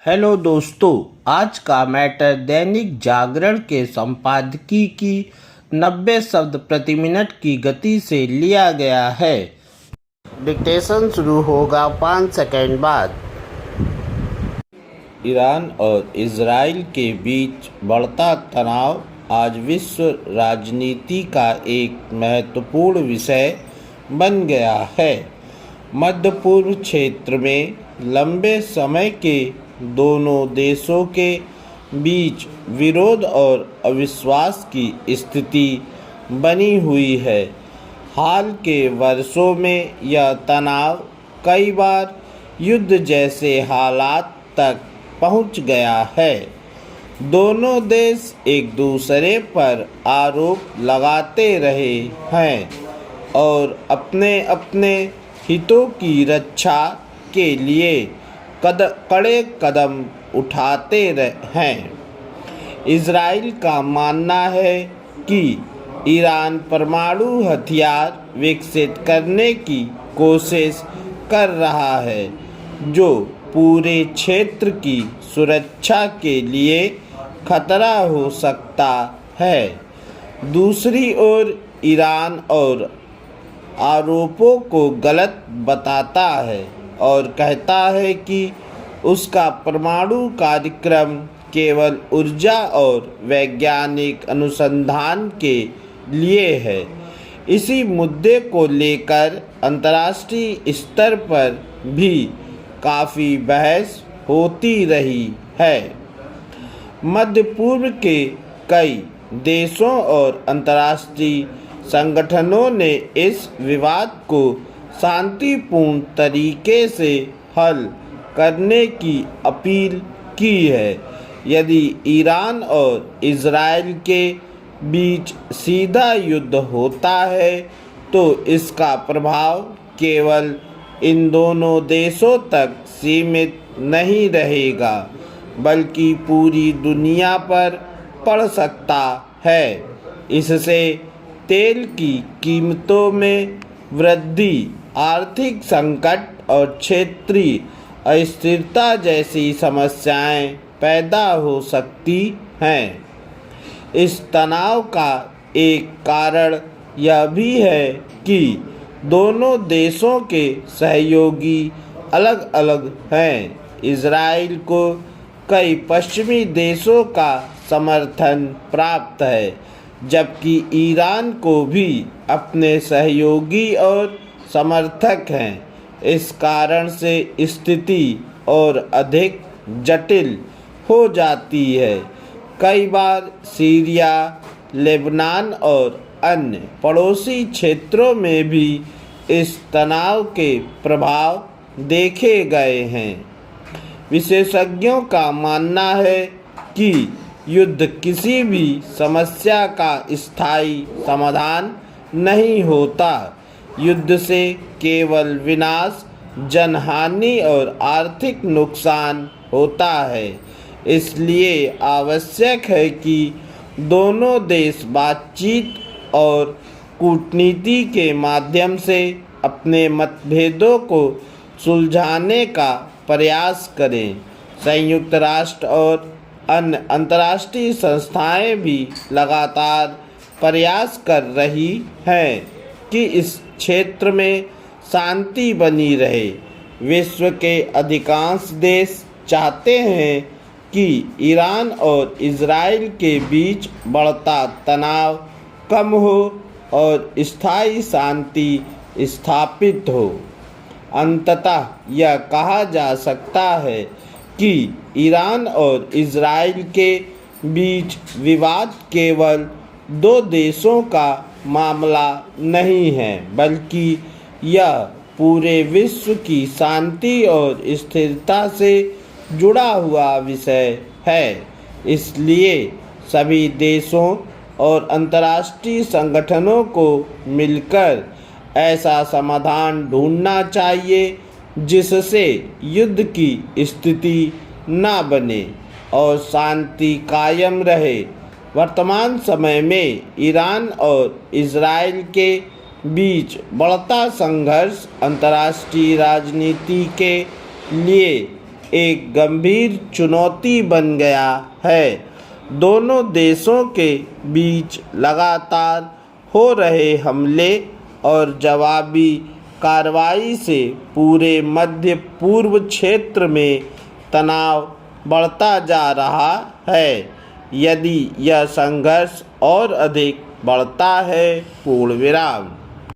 Hello दोस्तों, आज का मैटर दैनिक जागरण के संपादकीय की 90 शब्द प्रति मिनट की गति से लिया गया है। डिक्टेशन शुरू होगा 5 सेकंड बाद। ईरान और इजराइल के बीच बढ़ता तनाव आज विश्व राजनीति का एक महत्वपूर्ण विषय बन गया है। मध्य पूर्व क्षेत्र में लंबे समय के दोनों देशों के बीच विरोध और अविश्वास की स्थिति बनी हुई है। हाल के वर्षों में यह तनाव कई बार युद्ध जैसे हालात तक पहुंच गया है। दोनों देश एक दूसरे पर आरोप लगाते रहे हैं और अपने अपने हितों की रक्षा के लिए कड़े कदम उठाते हैं। इजराइल का मानना है कि ईरान परमाणु हथियार विकसित करने की कोशिश कर रहा है, जो पूरे क्षेत्र की सुरक्षा के लिए खतरा हो सकता है। दूसरी ओर ईरान और आरोपों को गलत बताता है और कहता है कि उसका परमाणु कार्यक्रम केवल ऊर्जा और वैज्ञानिक अनुसंधान के लिए है। इसी मुद्दे को लेकर अंतर्राष्ट्रीय स्तर पर भी काफ़ी बहस होती रही है। मध्य पूर्व के कई देशों और अंतर्राष्ट्रीय संगठनों ने इस विवाद को शांतिपूर्ण तरीके से हल करने की अपील की है। यदि ईरान और इजराइल के बीच सीधा युद्ध होता है तो इसका प्रभाव केवल इन दोनों देशों तक सीमित नहीं रहेगा, बल्कि पूरी दुनिया पर पड़ सकता है। इससे तेल की कीमतों में वृद्धि, आर्थिक संकट और क्षेत्रीय अस्थिरता जैसी समस्याएं पैदा हो सकती हैं। इस तनाव का एक कारण यह भी है कि दोनों देशों के सहयोगी अलग अलग हैं। इजराइल को कई पश्चिमी देशों का समर्थन प्राप्त है, जबकि ईरान को भी अपने सहयोगी और समर्थक हैं। इस कारण से स्थिति और अधिक जटिल हो जाती है। कई बार सीरिया, लेबनान और अन्य पड़ोसी क्षेत्रों में भी इस तनाव के प्रभाव देखे गए हैं। विशेषज्ञों का मानना है कि युद्ध किसी भी समस्या का स्थायी समाधान नहीं होता। युद्ध से केवल विनाश, जनहानि और आर्थिक नुकसान होता है। इसलिए आवश्यक है कि दोनों देश बातचीत और कूटनीति के माध्यम से अपने मतभेदों को सुलझाने का प्रयास करें। संयुक्त राष्ट्र और अन्य अंतर्राष्ट्रीय संस्थाएं भी लगातार प्रयास कर रही हैं कि इस क्षेत्र में शांति बनी रहे। विश्व के अधिकांश देश चाहते हैं कि ईरान और इजराइल के बीच बढ़ता तनाव कम हो और स्थायी शांति स्थापित हो। अंततः यह कहा जा सकता है कि ईरान और इजराइल के बीच विवाद केवल दो देशों का मामला नहीं है, बल्कि यह पूरे विश्व की शांति और स्थिरता से जुड़ा हुआ विषय है। इसलिए सभी देशों और अंतर्राष्ट्रीय संगठनों को मिलकर ऐसा समाधान ढूंढना चाहिए जिससे युद्ध की स्थिति न बने और शांति कायम रहे। वर्तमान समय में ईरान और इजराइल के बीच बढ़ता संघर्ष अंतर्राष्ट्रीय राजनीति के लिए एक गंभीर चुनौती बन गया है। दोनों देशों के बीच लगातार हो रहे हमले और जवाबी कार्रवाई से पूरे मध्य पूर्व क्षेत्र में तनाव बढ़ता जा रहा है। यदि यह संघर्ष और अधिक बढ़ता है, पूर्ण विराम।